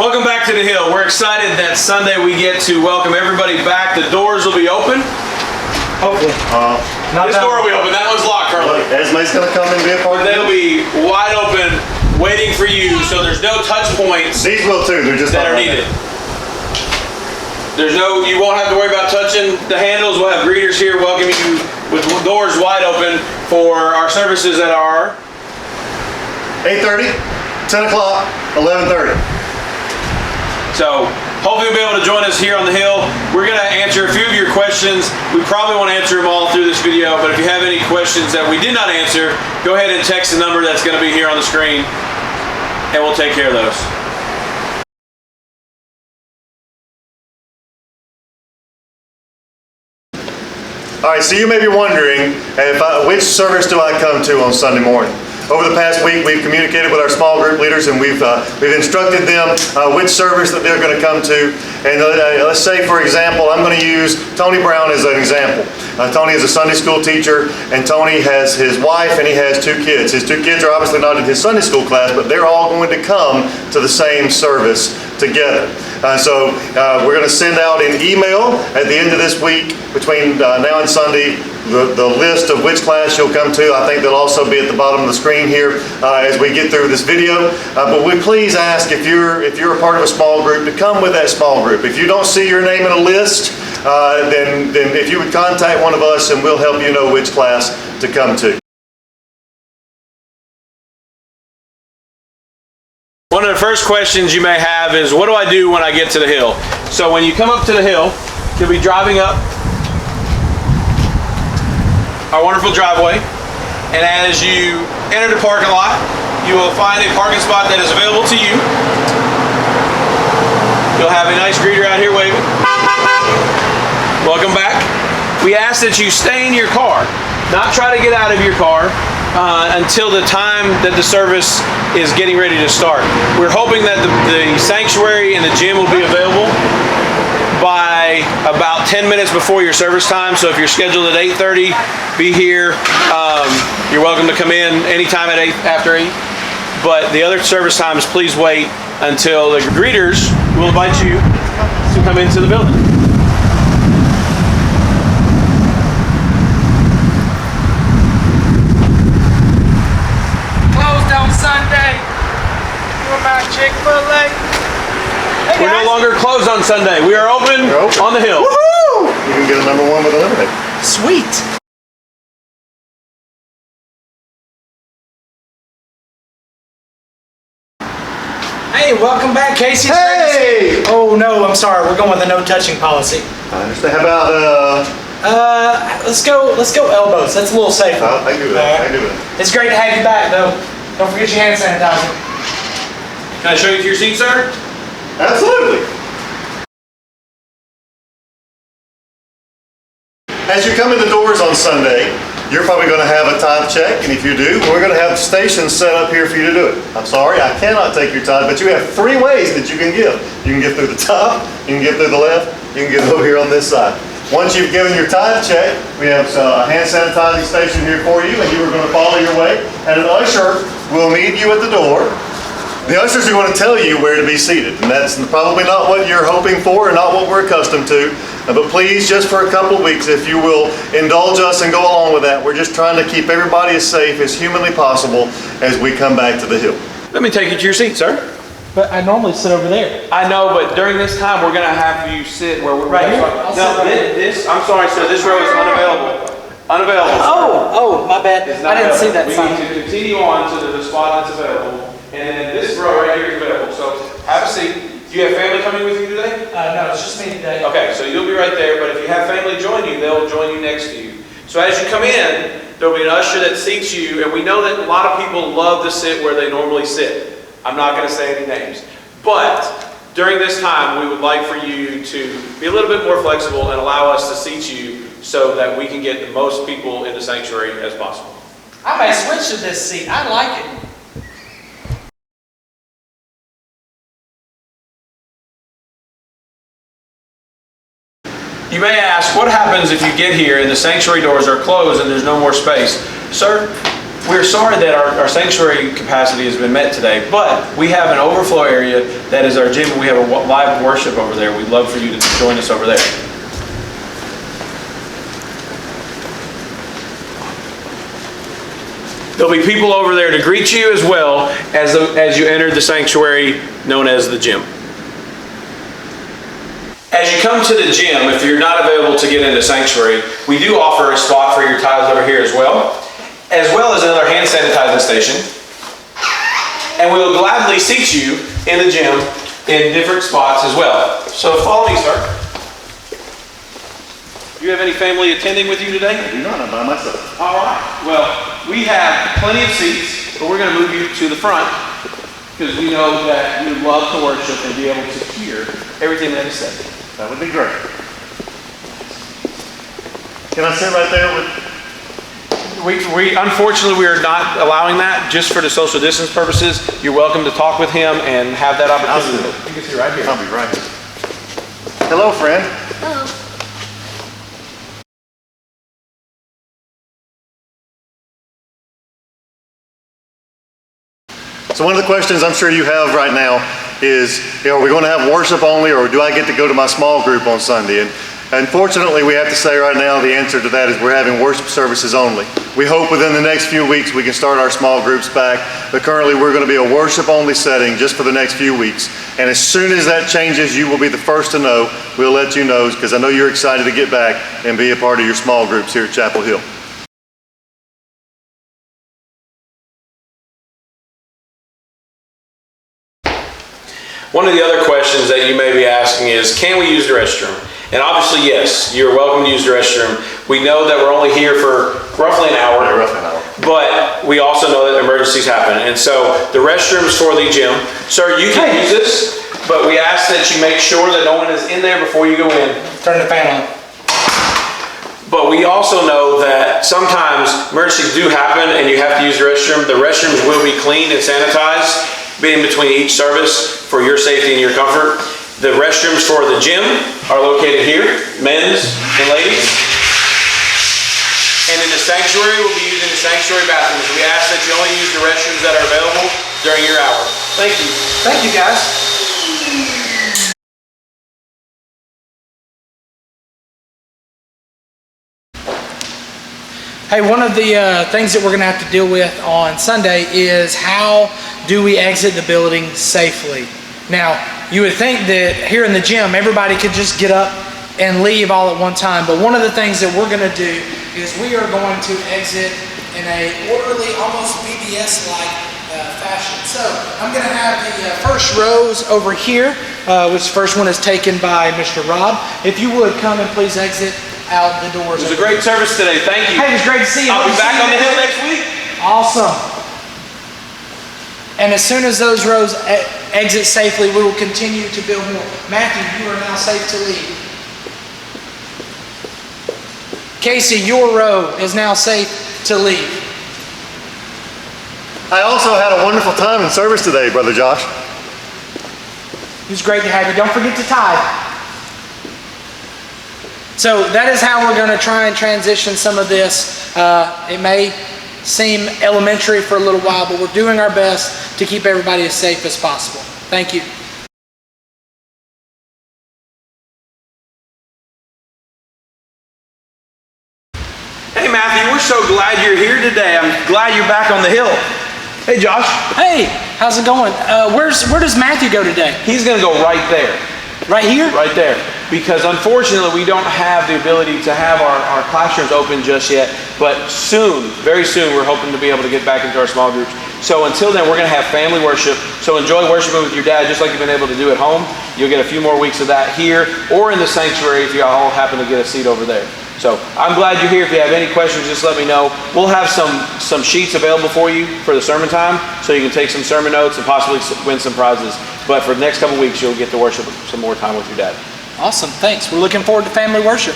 Welcome back to the Hill. We're excited that Sunday we get to welcome everybody back. The doors will be open. Hopefully. This door will be open. That one's locked, Carly. Esme's going to come and be a part of it. They'll be wide open, waiting for you, so there's no touch points. These will too. They're just that are needed. You won't have to worry about touching the handles. We'll have greeters here welcoming you with doors wide open for our services that are 8:30, 10 o'clock, 11:30. So hopefully you'll be able to join us here on the Hill. We're going to answer a few of your questions. We probably won't answer them all through this video, but if you have any questions that we did not answer, go ahead and text the number that's going to be here on the screen, and we'll take care of those. All right, so you may be wondering which service do I come to on Sunday morning? Over the past week, we've communicated with our small group leaders, and we've instructed them which service that they're going to come to. And let's say, for example, I'm going to use Tony Brown as an example. Tony is a Sunday school teacher, and Tony has his wife and he has 2 kids. His 2 kids are obviously not in his Sunday school class, but they're all going to come to the same service together. So we're going to send out an email at the end of this week between now and Sunday the list of which class you'll come to. I think they'll also be at the bottom of the screen here as we get through this video. But we please ask if you're a part of a small group to come with that small group. If you don't see your name in a list, then if you would contact one of us and we'll help you know which class to come to. One of the first questions you may have is, what do I do when I get to the Hill? So when you come up to the Hill, you'll be driving up our wonderful driveway, and as you enter the parking lot, you will find a parking spot that is available to you. You'll have a nice greeter out here waving. Welcome back. We ask that you stay in your car, not try to get out of your car until the time that the service is getting ready to start. We're hoping that the sanctuary and the gym will be available by about 10 minutes before your service time. So if you're scheduled at 8:30, be here. You're welcome to come in anytime after 8. But the other service times, please wait until the greeters will invite you to come into the building. Closed on Sunday. You're my Chick-fil-A. Hey, we're no longer closed on Sunday. We are open on the Hill. Woohoo! You can get a number 1 with a lemonade. Sweet. Hey, welcome back, Casey. Hey! Oh no, I'm sorry. We're going with a no touching policy. I understand. How about let's go elbows. That's a little safer. I can do that. I can do that. It's great to have you back, though. Don't forget your hand sanitizer. Can I show you to your seat, sir? Absolutely. As you come in the doors on Sunday, you're probably going to have a tithe check, and if you do, we're going to have stations set up here for you to do it. I'm sorry, I cannot take your tithe, but you have 3 ways that you can give. You can give through the top, you can give through the left, you can give over here on this side. Once you've given your tithe check, we have a hand sanitizing station here for you, and you are going to follow your way, and an usher will meet you at the door. The ushers are going to tell you where to be seated, and that's probably not what you're hoping for and not what we're accustomed to. But please, just for a couple of weeks, if you will indulge us and go along with that, we're just trying to keep everybody as safe as humanly possible as we come back to the Hill. Let me take you to your seat, sir. But I normally sit over there. I know, but during this time, we're going to have you sit where we're right here. No, I'm sorry, sir. This row is unavailable. Unavailable. Oh, my bad. I didn't see that sign. We need to continue on to the spot that's available. And then this row right here is available. So have a seat. Do you have family coming with you today? No, it's just me today. Okay, so you'll be right there. But if you have family join you, they'll join you next to you. So as you come in, there'll be an usher that seats you. And we know that a lot of people love to sit where they normally sit. I'm not going to say any names. But during this time, we would like for you to be a little bit more flexible and allow us to seat you so that we can get the most people in the sanctuary as possible. I may switch to this seat. I like it. You may ask, what happens if you get here and the sanctuary doors are closed and there's no more space? Sir, We're sorry that our sanctuary capacity has been met today, but we have an overflow area that is our gym, and we have a live worship over there. We'd love for you to join us over there. There'll be people over there to greet you as well as you enter the sanctuary known as the gym. As you come to the gym, if you're not available to get into sanctuary, we do offer a spot for your tithes over here as well as another hand sanitizing station. And we'll gladly seat you in the gym in different spots as well. So follow me, sir. Do you have any family attending with you today? I do not, I'm by myself. All right. Well, we have plenty of seats, but we're going to move you to the front because we know that you love to worship and be able to hear everything that is said. That would be great. Can I sit right there with? We unfortunately we are not allowing that just for the social distance purposes. You're welcome to talk with him and have that opportunity. You can sit right here. I'll be right here. Hello, friend. Hello. So one of the questions I'm sure you have right now is, are we going to have worship only, or do I get to go to my small group on Sunday? And unfortunately, we have to say right now the answer to that is we're having worship services only. We hope within the next few weeks we can start our small groups back, but currently we're going to be a worship only setting just for the next few weeks. And as soon as that changes, you will be the first to know. We'll let you know, because I know you're excited to get back and be a part of your small groups here at Chapel Hill. One of the other questions that you may be asking is, can we use the restroom? And obviously, yes, you're welcome to use the restroom. We know that we're only here for roughly an hour, but we also know that emergencies happen. And so the restrooms for the gym, sir, you can use this, but we ask that you make sure that no one is in there before you go in. Turn the fan on. But we also know that sometimes emergencies do happen and you have to use the restroom. The restrooms will be cleaned and sanitized in between each service for your safety and your comfort. The restrooms for the gym are located here, men's and ladies. And in the sanctuary, we'll be using the sanctuary bathrooms. We ask that you only use the restrooms that are available during your hour. Thank you. Thank you, guys. Hey, one of the things that we're going to have to deal with on Sunday is how do we exit the building safely? Now, you would think that here in the gym, everybody could just get up and leave all at one time. But one of the things that we're going to do is we are going to exit in a orderly, almost VBS-like fashion. So I'm going to have the first rows over here, which the first one is taken by Mr. Rob. If you would come and please exit out the doors. It was a great service today. Thank you. Hey, it was great to see you. I'll be back on the hill next week. Awesome. And as soon as those rows exit safely, we will continue to build more. Matthew, you are now safe to leave. Casey, your row is now safe to leave. I also had a wonderful time in service today, Brother Josh. It was great to have you. Don't forget to tithe. So that is how we're going to try and transition some of this. It may seem elementary for a little while, but we're doing our best to keep everybody as safe as possible. Thank you. Hey Matthew, we're so glad you're here today. I'm glad you're back on the hill. Hey Josh. Hey, how's it going? Where does Matthew go today? He's going to go right there. Right here? Right there. Because unfortunately we don't have the ability to have our classrooms open just yet, but soon, very soon, we're hoping to be able to get back into our small groups. So until then, we're going to have family worship. So enjoy worshiping with your dad just like you've been able to do at home. You'll get a few more weeks of that here or in the sanctuary if you all happen to get a seat over there. So I'm glad you're here. If you have any questions, just let me know. We'll have some sheets available for you for the sermon time, so you can take some sermon notes and possibly win some prizes. But for the next couple weeks, you'll get to worship some more time with your dad. Awesome, thanks. We're looking forward to family worship.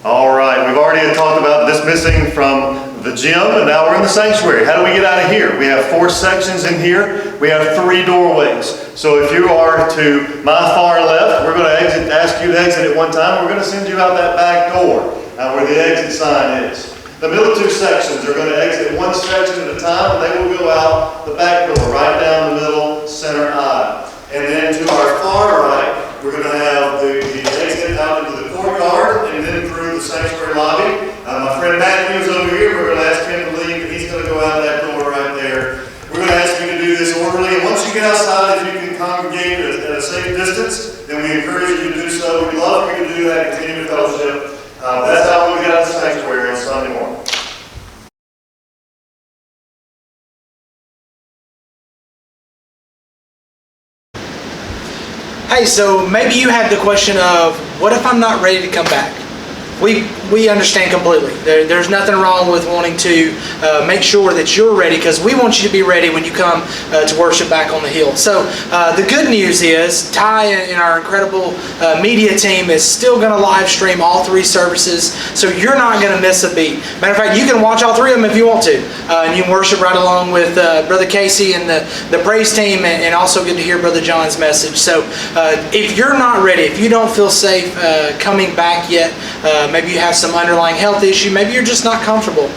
All right, we've already talked about dismissing from the gym, and now we're in the sanctuary. How do we get out of here? We have 4 sections in here. We have 3 doorways. So if you are to my far left, we're going to ask you to exit at one time, we're going to send you out that back door where the exit sign is. The middle two sections are going to exit one section at a time, and they will go out the back door, right down the middle center aisle. And then to our far right, we're going to have the exit out into the courtyard and then through the sanctuary lobby. My friend Matthew is over here. We're going to ask him to leave, and he's going to go out that door right there. We're going to ask you to do this orderly, and once you get outside, if you can congregate at a safe distance, then we encourage you to do so. We'd love for you to do that and continue to fellowship. That's how we get out of the sanctuary on Sunday morning. Hey, so maybe you had the question of, what if I'm not ready to come back? We understand completely. There's nothing wrong with wanting to make sure that you're ready, because we want you to be ready when you come to worship back on the hill. So the good news is Ty and our incredible media team is still going to live stream all 3 services, so you're not going to miss a beat. Matter of fact, you can watch all 3 of them if you want to, and you can worship right along with Brother Casey and the praise team, and also get to hear Brother John's message. So if you're not ready, if you don't feel safe coming back yet, maybe you have some underlying health issue, maybe you're just not comfortable,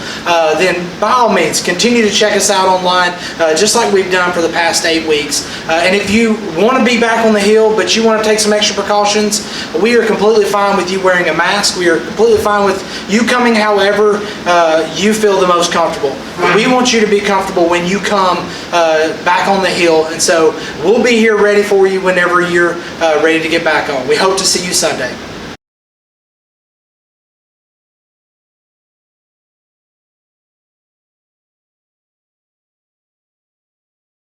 then by all means continue to check us out online, just like we've done for the past 8 weeks. And if you want to be back on the hill but you want to take some extra precautions, we are completely fine with you wearing a mask. We are completely fine with you coming however you feel the most comfortable. We want you to be comfortable when you come back on the hill, and so we'll be here ready for you whenever you're ready to get back on. We hope to see you Sunday.